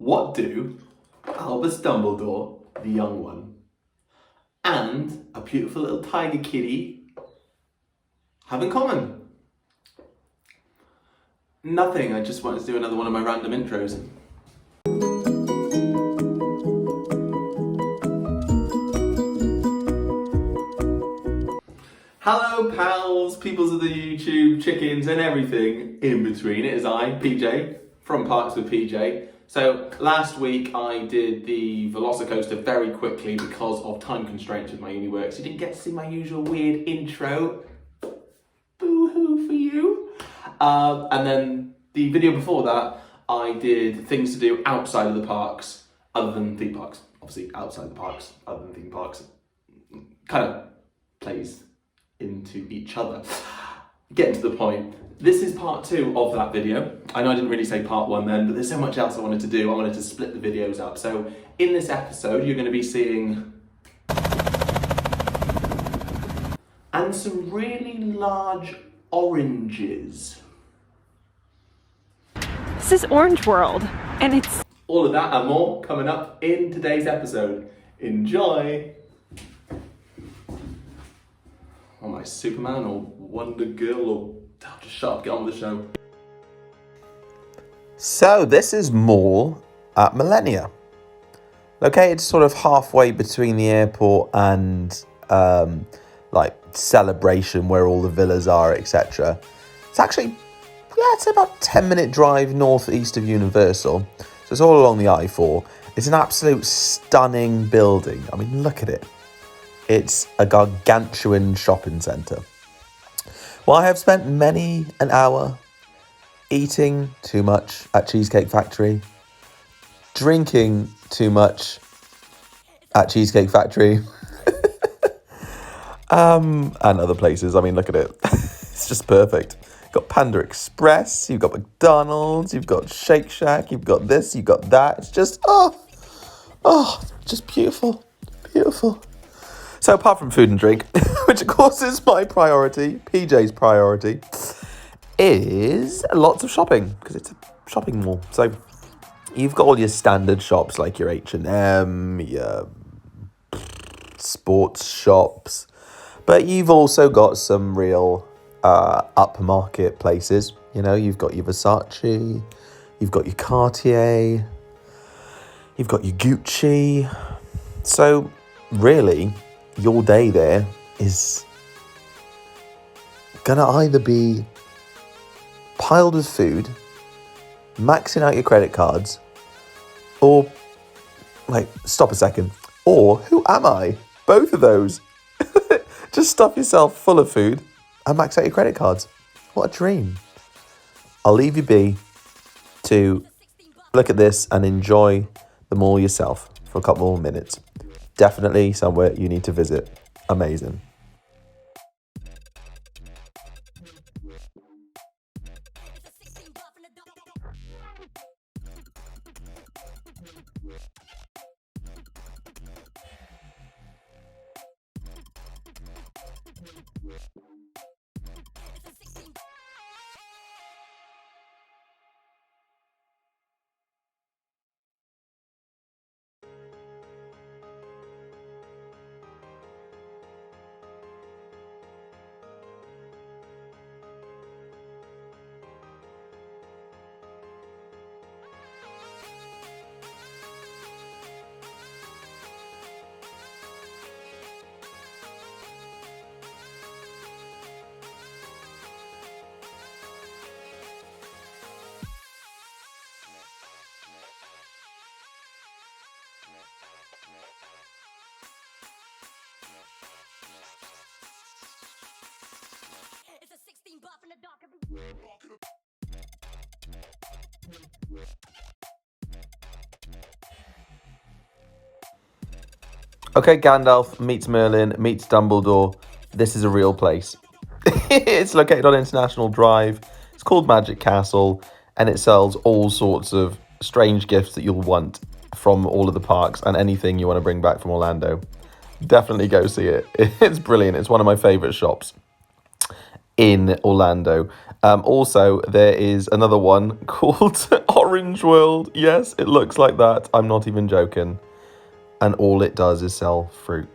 What do Albus Dumbledore, the young one, and a beautiful little tiger kitty have in common? Nothing, I just wanted to do another one of my random intros. Hello pals, peoples of the YouTube, chickens and everything in between. It is I, PJ, from Parks with PJ. So last week I did the Velocicoaster very quickly because of time constraints with my uni work, so you didn't get to see my usual weird intro. Boo-hoo for you. And then the video before that, I did things to do outside of the parks, other than theme parks. Obviously outside the parks, other than theme parks. Kind of plays into each other. Getting to the point. This is part 2 of that video. I know I didn't really say part 1 then, but there's so much else I wanted to do. I wanted to split the videos up. So in this episode, you're going to be seeing and some really large oranges. This is Orange World, and it's all of that and more coming up in today's episode. Enjoy! Am I Superman or Wonder Girl or just shut up, get on with the show. So this is Mall at Millennia. Located sort of halfway between the airport and like Celebration, where all the villas are, etc. It's actually, it's about a 10-minute drive northeast of Universal. So it's all along the I-4. It's an absolute stunning building. I mean, look at it. It's a gargantuan shopping centre. Well, I have spent many an hour eating too much at Cheesecake Factory, drinking too much at Cheesecake Factory, and other places. I mean, look at it. It's just perfect. You've got Panda Express, you've got McDonald's, you've got Shake Shack, you've got this, you've got that. It's just, just beautiful, beautiful. So apart from food and drink, which of course is my priority, PJ's priority, is lots of shopping, because it's a shopping mall. So you've got all your standard shops like your H&M, your sports shops, but you've also got some real upmarket places. You know, you've got your Versace, you've got your Cartier, you've got your Gucci. So really, your day there is gonna either be piled with food, maxing out your credit cards, or, like, stop a second, or who am I? Both of those. Just stuff yourself full of food and max out your credit cards. What a dream. I'll leave you be to look at this and enjoy the mall yourself for a couple more minutes. Definitely somewhere you need to visit. Amazing. Okay, Gandalf meets Merlin, meets Dumbledore. This is a real place. It's located on International Drive. It's called Magic Castle, and it sells all sorts of strange gifts that you'll want from all of the parks and anything you want to bring back from Orlando. Definitely go see it. It's brilliant. It's one of my favourite shops. in Orlando. Also, there is another one called Orange World. Yes, it looks like that. I'm not even joking. And all it does is sell fruit.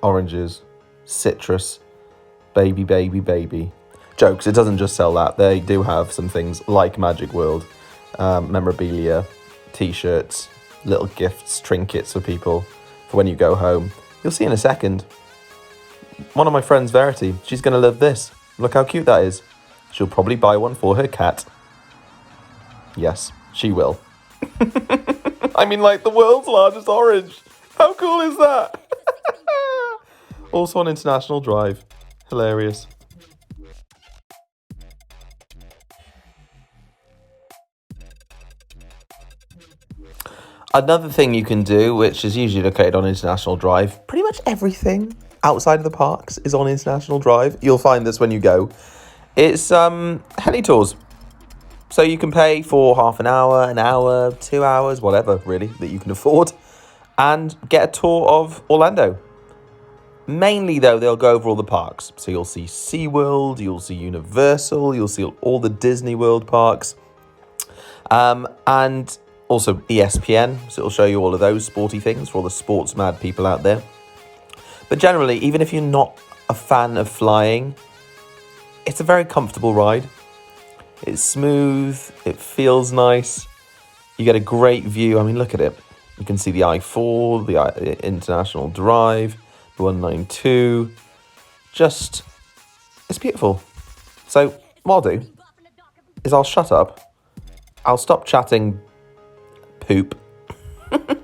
Oranges, citrus, baby. Jokes, it doesn't just sell that. They do have some things like Magic World, memorabilia, t-shirts, little gifts, trinkets for people for when you go home. You'll see in a second. One of my friends, Verity, she's going to love this. Look how cute that is. She'll probably buy one for her cat. Yes, she will. I mean, like the world's largest orange. How cool is that? Also on International Drive. Hilarious. Another thing you can do, which is usually located on International Drive, pretty much everything outside of the parks is on International Drive. You'll find this when you go. It's heli tours. So you can pay for half an hour, 2 hours, whatever really that you can afford, and get a tour of Orlando. Mainly though, they'll go over all the parks. So you'll see SeaWorld, you'll see Universal, you'll see all the Disney World parks. And also ESPN, so it'll show you all of those sporty things for all the sports mad people out there. But generally, even if you're not a fan of flying, it's a very comfortable ride. It's smooth, it feels nice. You get a great view. I mean, look at it. You can see the I-4, the International Drive, the 192. Just, it's beautiful. So what I'll do is I'll shut up. I'll stop chatting poop and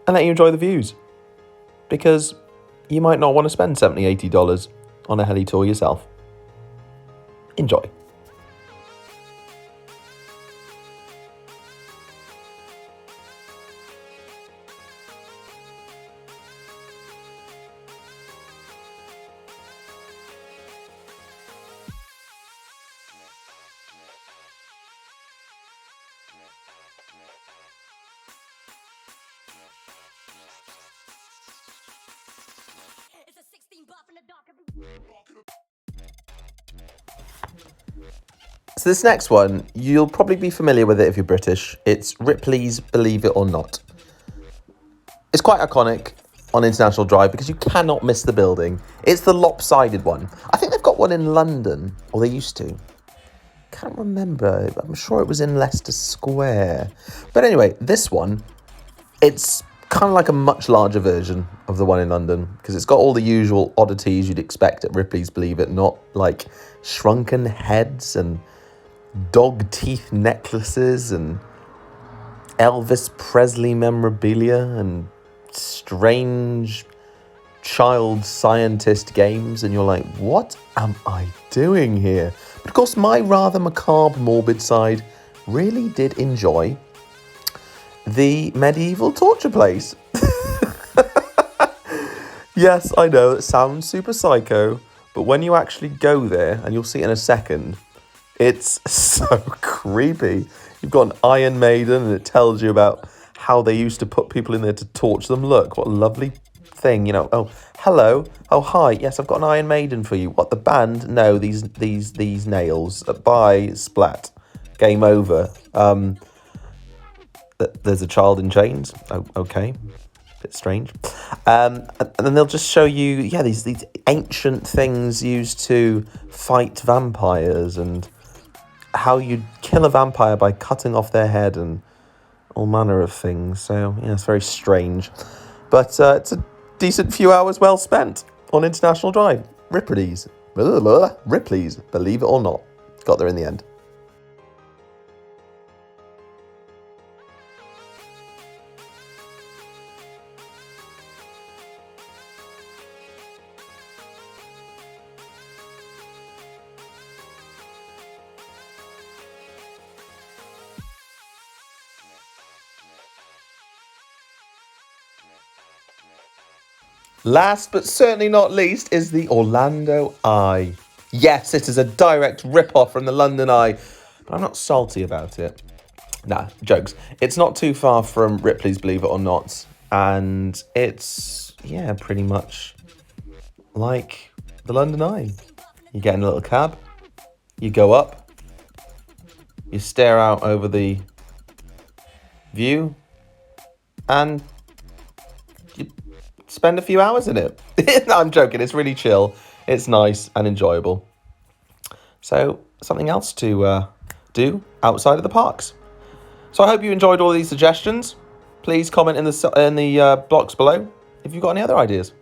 let you enjoy the views, because you might not want to spend $70-80 on a heli tour yourself. Enjoy. So this next one, you'll probably be familiar with it if you're British. It's Ripley's Believe It or Not. It's quite iconic on International Drive because you cannot miss the building. It's the lopsided one. I think they've got one in London, or they used to. Can't remember. I'm sure it was in Leicester Square. But anyway, this one, it's kind of like a much larger version of the one in London because it's got all the usual oddities you'd expect at Ripley's Believe It or Not, like shrunken heads and dog teeth necklaces and Elvis Presley memorabilia and strange child scientist games, and you're like, what am I doing here? But of course, my rather macabre, morbid side really did enjoy the medieval torture place. Yes, I know, it sounds super psycho, but when you actually go there, and you'll see it in a second, it's so creepy. You've got an Iron Maiden and it tells you about how they used to put people in there to torture them. Look, what a lovely thing, you know. Oh, hello. Oh, hi. Yes, I've got an Iron Maiden for you. What, the band? No, these nails. Bye, splat. Game over. There's a child in chains. Oh, okay. Bit strange. And then they'll just show you, yeah, these ancient things used to fight vampires and how you'd kill a vampire by cutting off their head and all manner of things. So, yeah, it's very strange. But it's a decent few hours well spent on International Drive. Ripley's, Believe It or Not. Got there in the end. Last but certainly not least is the Orlando Eye. Yes, it is a direct rip-off from the London Eye, but I'm not salty about it. Nah, jokes. It's not too far from Ripley's Believe It or Not, and it's, yeah, pretty much like the London Eye. You get in a little cab, you go up, you stare out over the view, and you spend a few hours in it. No, I'm joking, it's really chill, it's nice and enjoyable. So, something else to do outside of the parks. So I hope you enjoyed all these suggestions. Please comment in the blocks below if you've got any other ideas.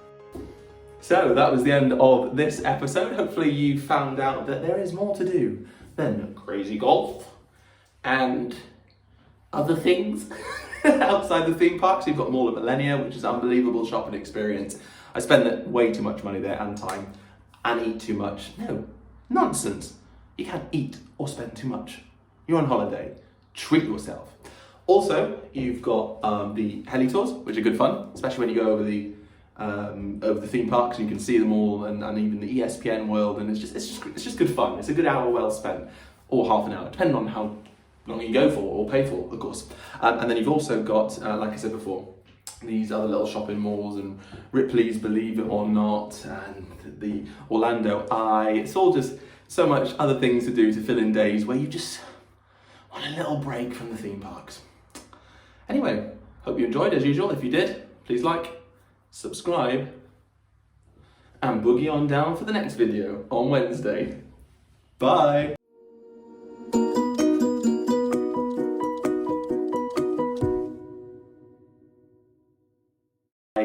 So that was the end of this episode. Hopefully you found out that there is more to do than crazy golf and other things outside the theme parks. You've got Mall at Millennia, which is an unbelievable shopping experience. I spend way too much money there and time and eat too much. No, nonsense. You can't eat or spend too much. You're on holiday. Treat yourself. Also, you've got the heli tours, which are good fun, especially when you go over the theme parks and you can see them all, and even the ESPN world, and it's just good fun. It's a good hour well spent, or half an hour, depending on how long you go for or pay for, of course. And then you've also got, like I said before, these other little shopping malls and Ripley's Believe It or Not and the Orlando Eye. It's all just so much other things to do to fill in days where you just want a little break from the theme parks. Anyway, hope you enjoyed as usual. If you did, please like, subscribe, and boogie on down for the next video on Wednesday. Bye!